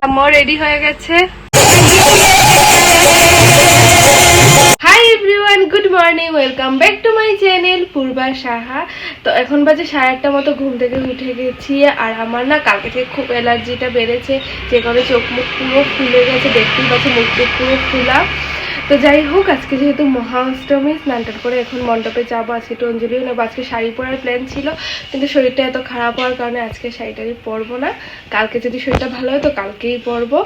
আমার রেডি হয়ে গেছে। Hi everyone, good morning, welcome back to my channel Purba Saha. তো এখন বাজে 8:30 মতো, ঘুম থেকে উঠে গেছি। আর আমার না কালকে থেকে খুব অ্যালার্জিটা বেড়েছে, যে কারণে চোখ মুখ পুরো ফুলে গেছে, দেখতেই পাচ্ছি মুখ টুক পুরো ফুলা। তো যাই হোক, আজকে যেহেতু মহা অষ্টমী, স্নান টান করে এখন মণ্ডপে যাবো। আজকে একটু অঞ্জলিও নেবো। আজকে শাড়ি পরার প্ল্যান ছিল, কিন্তু শরীরটা এত খারাপ হওয়ার কারণে আজকে শাড়িটারি পরবো না। কালকে যদি শরীরটা ভালো হয় তো কালকেই পরবো।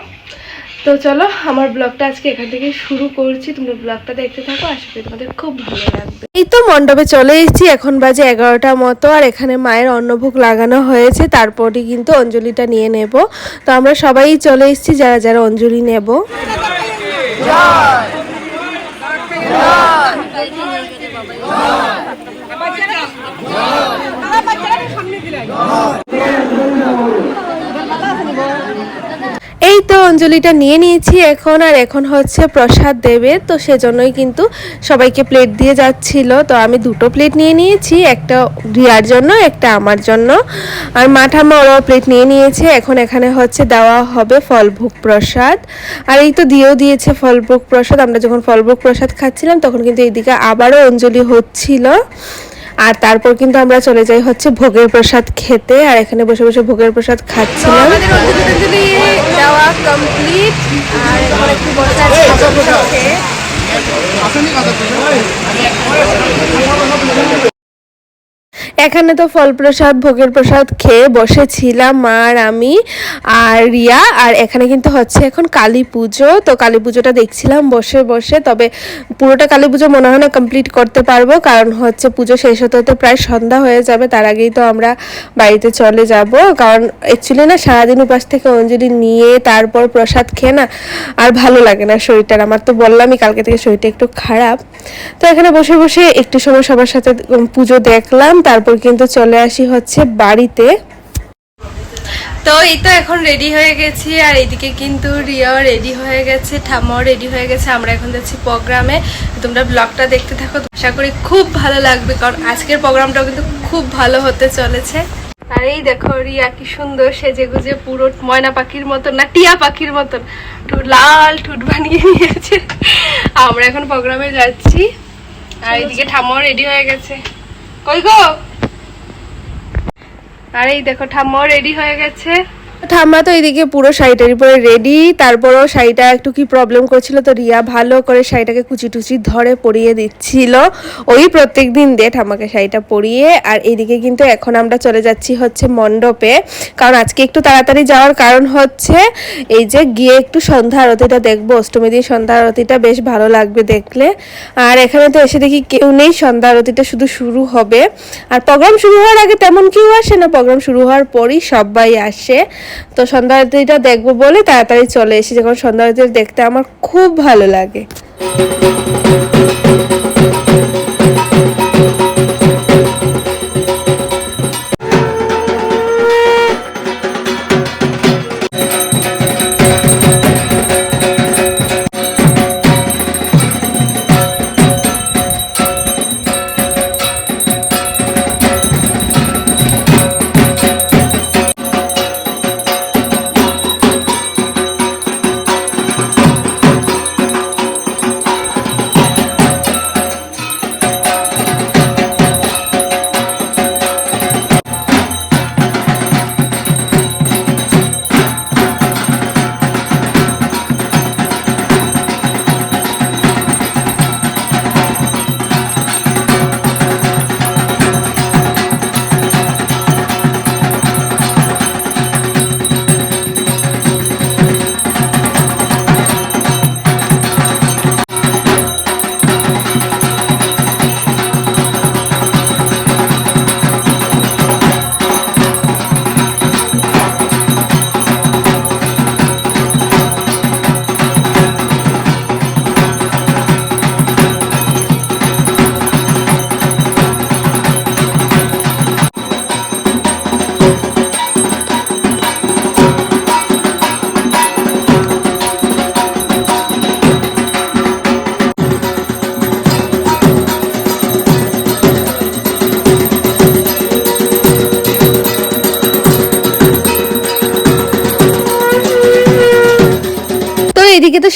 তো চলো, আমার ব্লগটা আজকে এখান থেকে শুরু করছি। তোমরা ব্লগটা দেখতে থাকো, আশা করি তোমাদের খুব ভালো লাগবে। এই তো মণ্ডপে চলে এসেছি, এখন বাজে 11টার মতো। আর এখানে মায়ের অন্নভোগ লাগানো হয়েছে, তারপরে কিন্তু অঞ্জলিটা নিয়ে নেব। তো আমরা সবাই চলে এসেছি, যারা যারা অঞ্জলি নেব। এই তো অঞ্জলিটা নিয়ে নিয়েছি এখন। আর এখন হচ্ছে প্রসাদ দেবে, তো সেজন্যই কিন্তু সবাইকে প্লেট দিয়ে যাচ্ছিল। তো আমি দুটো প্লেট নিয়ে নিয়েছি, একটা রিয়ার জন্য, একটা আমার জন্য। আর মা ঠাম্মা ওরাও প্লেট নিয়ে নিয়েছে। এখন এখানে হচ্ছে দেওয়া হবে ফলভোগ প্রসাদ। আর এই তো দিয়েও দিয়েছে ফলভোগ প্রসাদ। আমরা যখন ফলভোগ প্রসাদ খাচ্ছিলাম তখন কিন্তু এইদিকে আবারও অঞ্জলি হচ্ছিল। আর তারপর কিন্তু আমরা চলে যাই হচ্ছে ভোগের প্রসাদ খেতে। আর এখানে বসে বসে ভোগের প্রসাদ খাচ্ছিলাম। আমাদের অঞ্জলি দেওয়া কমপ্লিট। আর এখন একটু বসে আছি। এখানে তো ফল প্রসাদ, ভোগের প্রসাদ খেয়ে বসেছিলাম মা আর আমি আর রিয়া। আর এখানে কিন্তু হচ্ছে এখন কালী পুজো। তো কালী পুজোটা দেখছিলাম বসে বসে। তবে পুরোটা কালী পুজো মনে হয় না কমপ্লিট করতে পারবো, কারণ হচ্ছে পুজো শেষ হতে হতে প্রায় সন্ধ্যা হয়ে যাবে। তার আগেই তো আমরা বাড়িতে চলে যাব, কারণ অ্যাকচুয়ালি না সারাদিন উপাস থেকে অঞ্জলি নিয়ে তারপর প্রসাদ খেয়ে না আর ভালো লাগে না শরীরটার। আমার তো বললামই কালকে থেকে শরীরটা একটু খারাপ। তো এখানে বসে বসে একটু সময় সবার সাথে পুজো দেখলাম, তারপর কিন্তু চলে আসি হচ্ছে বাড়িতে। তো এই তো এখন রেডি হয়ে গেছি। আর এইদিকে কিন্তু রিয়াও রেডি হয়ে গেছে, ঠাম্মাও রেডি হয়ে গেছে। আমরা এখন যাচ্ছি প্রোগ্রামে। তোমরা ব্লগটা দেখতে থাকো, আশা করি খুব ভালো লাগবে, কারণ আজকের প্রোগ্রামটাও কিন্তু খুব ভালো হতে চলেছে। আর এই দেখো রিয়া কি সুন্দর সেজে গুজে, পুরো ময়না পাখির মতন, না টিয়া পাখির মতন লাল ঠোঁট বানিয়ে নিয়েছে। আমরা এখন প্রোগ্রামে যাচ্ছি। আর এইদিকে ঠাম্মাও রেডি হয়ে গেছে। কই গো? আর এই দেখো ঠাম্মাও রেডি হয়ে গেছে। ঠাম্মা তো এইদিকে পুরো শাড়িটার উপরে রেডি। তারপরও শাড়িটা একটু কি প্রবলেম করছিল, তো রিয়া ভালো করে শাড়িটাকে কুচি টুচি ধরে পরিয়ে দিচ্ছিল। ওই প্রত্যেক দিন দিয়ে ঠাম্মাকে শাড়িটা পরিয়ে। আর এইদিকে কিন্তু এখন আমরা চলে যাচ্ছি হচ্ছে মণ্ডপে, কারণ আজকে একটু তাড়াতাড়ি যাওয়ার কারণ হচ্ছে এই যে গিয়ে একটু সন্ধ্যা আরতিটা দেখবো। অষ্টমী দিন সন্ধ্যা আরতিটা বেশ ভালো লাগবে দেখলে। আর এখানে তো এসে দেখি কেউ নেই, সন্ধ্যা আরতিটা শুধু শুরু হবে। আর প্রোগ্রাম শুরু হওয়ার আগে তেমন কেউ আসে না, প্রোগ্রাম শুরু হওয়ার পরই সবাই আসে। তো সন্ধ্যা আরতিটা দেখবো বলে তাড়াতাড়ি চলে এসেছি, যখন সন্ধ্যা আরতি দেখতে আমার খুব ভালো লাগে।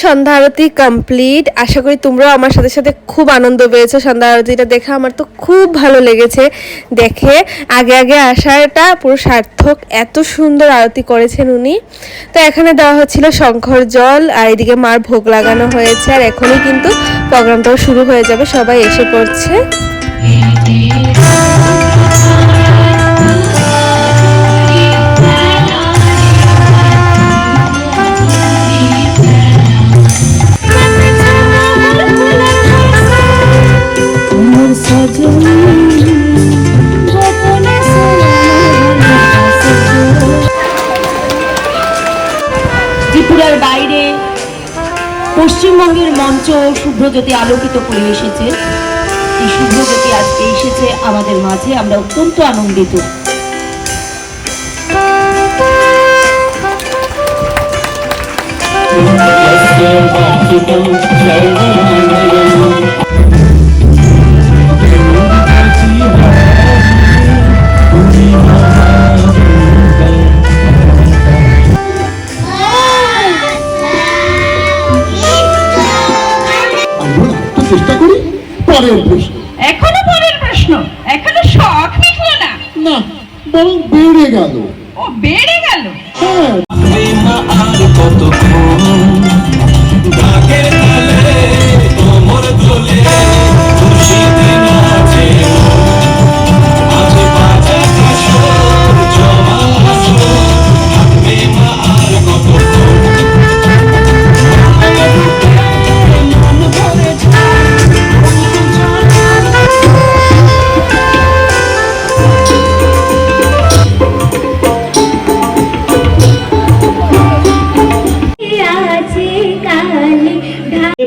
সন্ধ্যা আরতি কমপ্লিট। আশা করি তোমরাও আমার সাথে সাথে খুব আনন্দ পেয়েছো। সন্ধ্যা আরতিটা দেখে আমার তো খুব ভালো লেগেছে। দেখে আগে আগে আসাটা পুরো সার্থক, এত সুন্দর আরতি করেছেন উনি। তো এখানে দেওয়া হচ্ছিল শঙ্খর জল, আর এদিকে মার ভোগ লাগানো হয়েছে। আর এখনই কিন্তু প্রোগ্রামটাও শুরু হয়ে যাবে, সবাই এসে পড়ছে। ত্রিপুরার বাইরে পশ্চিমবঙ্গের মঞ্চ শুভ্রজ্যোতি আলোকিত করে এসেছে। এই শুভ্রজ্যোতি আজকে এসেছে আমাদের মাঝে, আমরা অত্যন্ত আনন্দিত। চেষ্টা করি। পরের প্রশ্ন, এখনো পরের প্রশ্ন, এখনো শখ মিটলো না? না, বরং বেড়ে গেল। ও বেড়ে গেল। হ্যাঁ,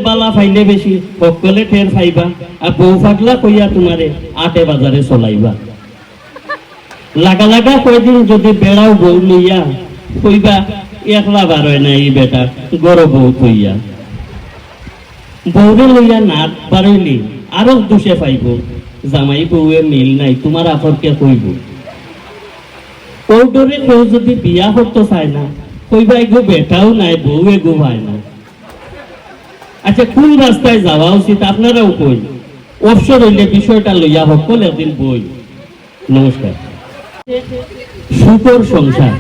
বালা ফাইলে বেশি সকলে ঠের ফাইবা, আর বউ ফাগলা কইয়া তোমারে আটে বাজারে চলাইবা। লাগা লাগা কয়দিন যদি বেড়াও বউ লইয়া, কইবা একলা বারয় না এই বেটা গড় বউ কইয়া। বউরে লইয়া নাট বারইলি আরো দুষে পাইব, জামাই বউয়ে মিল নাই তোমার আপরকে কইব। ওডরে কেউ যদি বিয়া করতে চায় না, কইবা এগো বেটাও নাই বউ এগো হয় না। আচ্ছা, কোন রাস্তায় যাওয়া উচিত আপনারাও কই, অবসর হইলে বিষয়টা লইয়া সকল একদিন বই। নমস্কার। সুখর সংসার,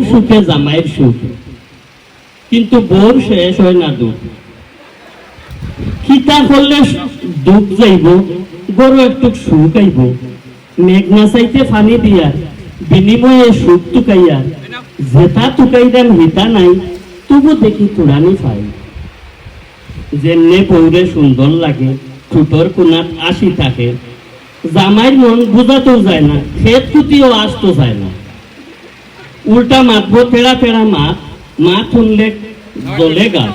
সুখে জামাইয়ের সুখ, কিন্তু বোর শেষ হয় না দুঃখ। খিতা করলে দুঃখ যাইব, বড় একটু সুখ আইব। মেঘনা চাইতে ফানি দিয়া বিনিময়ে সুখ টুকাইয়া, যেটা টুকাইলাম হিতা নাই তবু দেখি তুরানি পাই। যেমনে পৌরে সুন্দর লাগে ঠুটোর কোনাত আসি থাকে, জামাইয়ের মন বুঝাতেও যায় না, খেত খুঁটিও আসতো যায় না। উল্টা মাতবো তেড়া তেড়া মাত, মাত শুনলে জলে গা।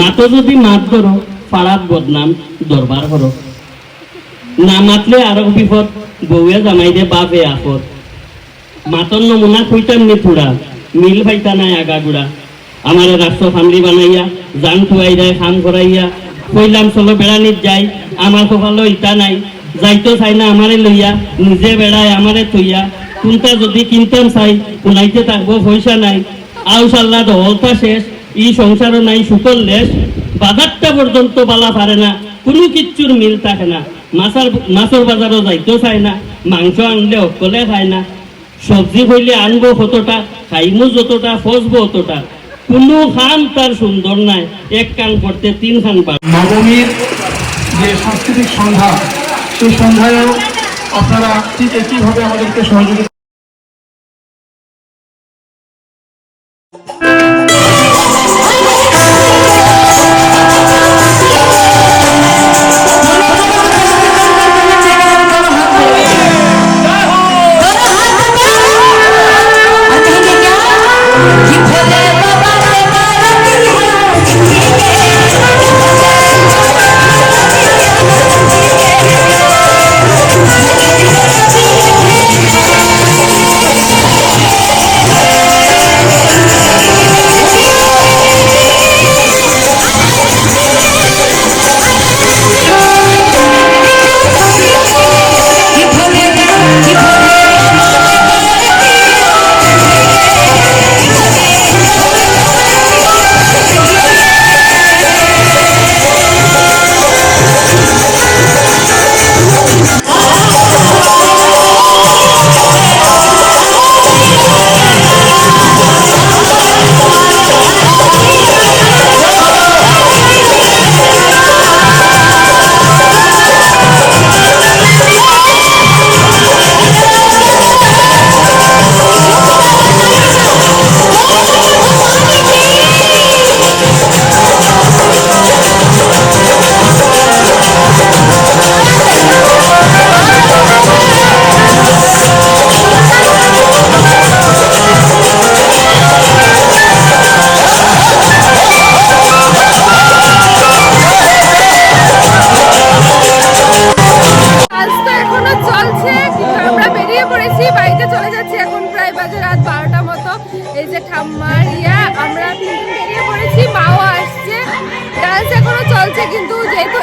মাতো যদি মাত ধরো পাড়াত বদনাম দরবার করো, না মাতলে আরো বিপদ, বউয়ে জামাইরে বাপে আপদ। মাতর নমুনা কইতাম নি পুরা, মিল ভাইতা নাই আগাগুড়া। আমারে রাষ্ট্র ফামলি বানাইয়া জান খুয়াইরায় খাম করাইয়া, কইলাম চলো বেড়ানিত যাই, আমার কপালো ইটা নাই। যাইতো চাই না আমারে লইয়া, নিজে বেড়ায় আমারে থইয়া। কোনটা যদি কিনতাম চাই, কোনাইতে থাকবো পয়সা নাই। আউ সাল্লা দহলতা শেষ, ই সংসারও নাই সুতোর লেশ। বাজারটা পর্যন্ত বালা পারে না, কোনো কিচ্ছুর মিল থাকে না। মাছের বাজারও যাইতো চাই না, মাংস আনলে অকলে খায় না। সবজি হইলে আনবো কতটা, খাইমু যতটা, ফসবো অতটা। কোনো খান তার সুন্দর নাই, এক কান করতে তিন খান পার। নবমীর যে সাংস্কৃতিক সন্ধ্যা, সেই সন্ধ্যায়ও আপনারা ঠিক একইভাবে আমাদেরকে সহযোগিতা যাচ্ছি, এখন প্রায় বাজে রাত 12টা মতো। এই যে ঠাম্মা, রিয়া, আমরা তিনজন বেরিয়ে পড়েছি, মাও আসছে। ডান্স এখনো চলছে, কিন্তু যেহেতু